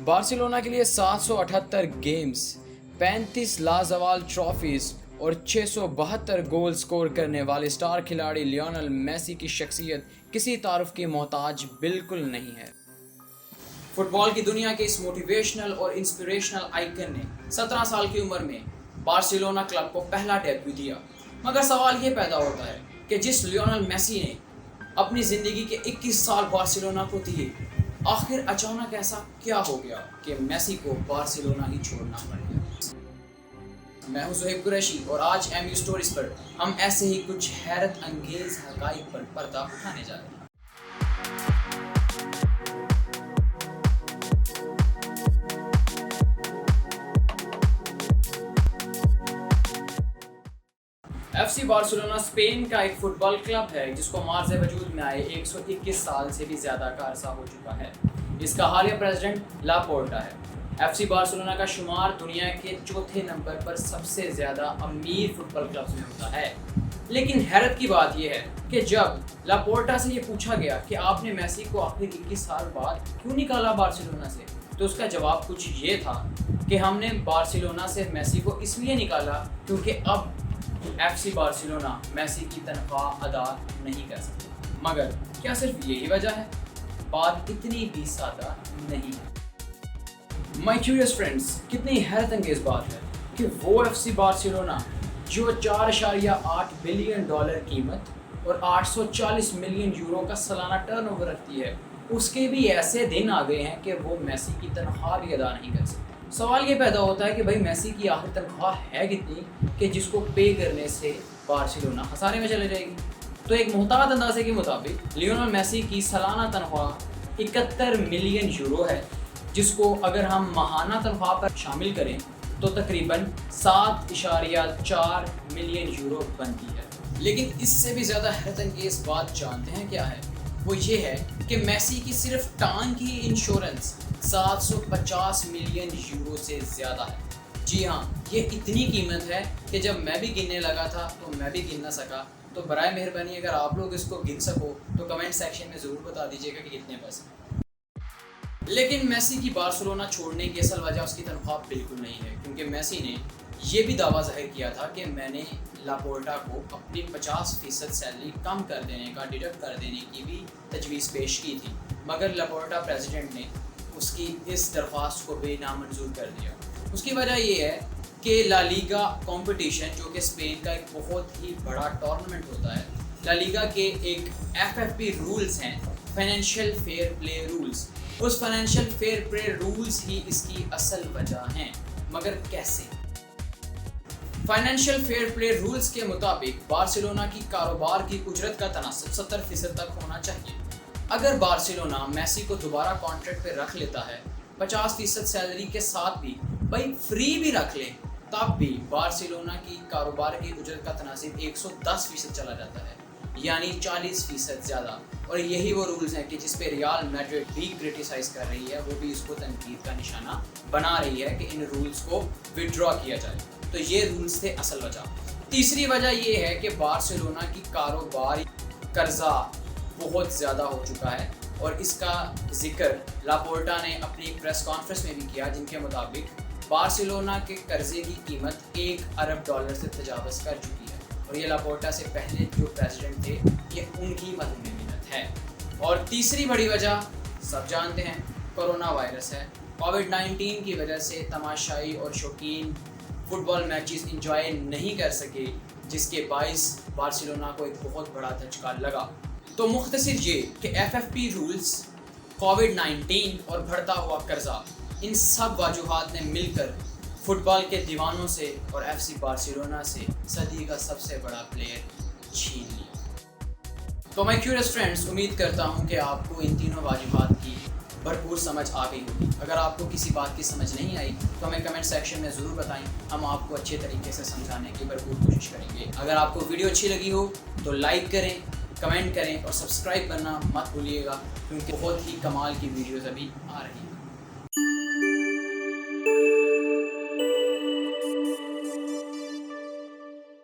Barcelona کے لیے 778 games, 35 لازوال ٹرافیز اور 672 گول سکور کرنے والے سٹار کھلاڑی لیونل میسی کی شخصیت کسی تعارف کی محتاج بالکل نہیں ہے۔ فٹ بال کی دنیا کے اس موٹیویشنل اور انسپریشنل آئیکن نے 17 سال کی عمر میں بارسلونا کلب کو پہلا ڈیبیو دیا، مگر سوال یہ پیدا ہوتا ہے کہ جس لیونل میسی نے اپنی زندگی کے 21 سال بارسلونا کو دیے، آخر اچانک ایسا کیا ہو گیا کہ میسی کو بارسلونا ہی چھوڑنا پڑ گیا؟ میں ہوں زہیب قریشی اور آج ایم یو سٹوریز پر ہم ایسے ہی کچھ حیرت انگیز حقائق پر پردہ اٹھانے جا رہے ہیں۔ ایف سی بارسلونا اسپین کا ایک فٹ بال کلب ہے جس کو مارز وجود میں آئے 121 سال سے بھی زیادہ کا عرصہ ہو چکا ہے۔ اس کا حالیہ پریزیڈنٹ لاپورٹا ہے۔ ایف سی بارسلونا کا شمار دنیا کے چوتھے نمبر پر سب سے زیادہ امیر فٹ بال کلبز میں ہوتا ہے۔ لیکن حیرت کی بات یہ ہے کہ جب لاپورٹا سے یہ پوچھا گیا کہ آپ نے میسی کو آخر 21 سال بعد کیوں نکالا بارسلونا سے، تو اس کا جواب کچھ یہ تھا کہ ہم نے بارسلونا سے میسی کو اس لیے نکالا کیونکہ اب ایف سی بارسلونا میسی کی تنخواہ ادا نہیں کر سکتی۔ مگر کیا صرف یہی وجہ ہے؟ بات اتنی بھی سادہ نہیں ہے۔ مائی کیوریس فرینڈز، کتنی حیرت انگیز بات ہے کہ وہ ایف سی بارسلونا جو 4.8 بلین ڈالر قیمت اور 840 ملین یورو کا سالانہ ٹرن اوور رکھتی ہے، اس کے بھی ایسے دن آ گئے ہیں کہ وہ میسی کی تنخواہ بھی ادا نہیں کر سکتی۔ سوال یہ پیدا ہوتا ہے کہ بھائی میسی کی آخر تنخواہ ہے کتنی کہ جس کو پے کرنے سے بارسلونا خسارے میں چلے جائے گی؟ تو ایک محتاط اندازے کے مطابق لیونل میسی کی سالانہ تنخواہ 71 ملین یورو ہے، جس کو اگر ہم ماہانہ تنخواہ پر شامل کریں تو تقریباً 7.4 ملین یورو بنتی ہے۔ لیکن اس سے بھی زیادہ حیرت انگیز بات جانتے ہیں کیا ہے؟ وہ یہ ہے کہ میسی کی صرف ٹانگ کی انشورنس 750 ملین یورو سے زیادہ ہے۔ جی ہاں، یہ اتنی قیمت ہے کہ جب میں بھی گننے لگا تھا تو میں بھی گن نہ سکا۔ تو برائے مہربانی اگر آپ لوگ اس کو گن سکو تو کمنٹ سیکشن میں ضرور بتا دیجیے گا کہ کتنے پیسے۔ لیکن میسی کی بارسلونا چھوڑنے کی اصل وجہ اس کی تنخواہ بالکل نہیں ہے، کیونکہ میسی نے یہ بھی دعویٰ ظاہر کیا تھا کہ میں نے لاپورٹا کو اپنی 50% سیلری کم کر دینے کا، ڈیڈکٹ کر دینے کی بھی تجویز پیش کی تھی، مگر لاپورٹا پریزیڈنٹ نے اس کی اس درخواست کو بھی نامنظور کر دیا۔ اس کی وجہ یہ ہے کہ لا لیگا کمپٹیشن، جو کہ اسپین کا ایک بہت ہی بڑا ٹورنامنٹ ہوتا ہے، لا لیگا کے ایک FFP رولز ہیں، فائنینشیل فیئر پلے رولز۔ اس فائنینشیل فیئر پلے رولز ہی اس کی اصل وجہ ہیں، مگر کیسے؟ فائنینشیل فیئر پلے رولز کے مطابق بارسلونا کی کاروبار کی اجرت کا تناسب 70% تک ہونا چاہیے۔ اگر بارسلونا میسی کو دوبارہ کانٹریکٹ پہ رکھ لیتا ہے 50% سیلری کے ساتھ بھی، بھائی فری بھی رکھ لے، تب بھی بارسلونا کی کاروبار کی اجرت کا تناسب 110% چلا جاتا ہے، یعنی 40% زیادہ۔ اور یہی وہ رولز ہیں کہ جس پہ ریال میڈرڈ بھی کرٹیسائز کر رہی ہے، وہ بھی اس کو تنقید کا نشانہ بنا رہی ہے کہ ان رولز کو وڈرا کیا جائے۔ تو یہ رولز تھے اصل وجہ۔ تیسری وجہ یہ ہے کہ بارسلونا کی کاروبار قرضہ بہت زیادہ ہو چکا ہے، اور اس کا ذکر لاپورٹا نے اپنی پریس کانفرنس میں بھی کیا، جن کے مطابق بارسلونا کے قرضے کی قیمت 1 ارب ڈالر سے تجاوز کر چکی ہے، اور یہ لاپورٹا سے پہلے جو پریزیڈنٹ تھے، یہ ان کی مدھم منت ہے۔ اور تیسری بڑی وجہ سب جانتے ہیں، کورونا وائرس ہے۔ کووڈ-19 کی وجہ سے تماشائی اور شوقین فٹ بال میچز انجوائے نہیں کر سکے، جس کے باعث بارسلونا کو ایک بہت بڑا دھچکا لگا۔ تو مختصر یہ کہ FFP رولز، کووڈ-19 اور بڑھتا ہوا قرضہ، ان سب وجوہات نے مل کر فٹ بال کے دیوانوں سے اور ایف سی بارسلونا سے صدی کا سب سے بڑا پلیئر چھین لیا۔ تو مائی کیوریس فرینڈز، امید کرتا ہوں کہ آپ کو ان تینوں وجوہات کی بھرپور سمجھ آ گئی ہوگی۔ اگر آپ کو کسی بات کی سمجھ نہیں آئی تو ہمیں کمنٹ سیکشن میں ضرور بتائیں، ہم آپ کو اچھے طریقے سے سمجھانے کی بھرپور کوشش کریں گے۔ اگر آپ کو ویڈیو اچھی لگی ہو تو لائک کریں، کمنٹ کریں اور سبسکرائب کرنا مت بھولیے گا، کیونکہ بہت ہی کمال کی ویڈیوز ابھی آ رہی ہیں۔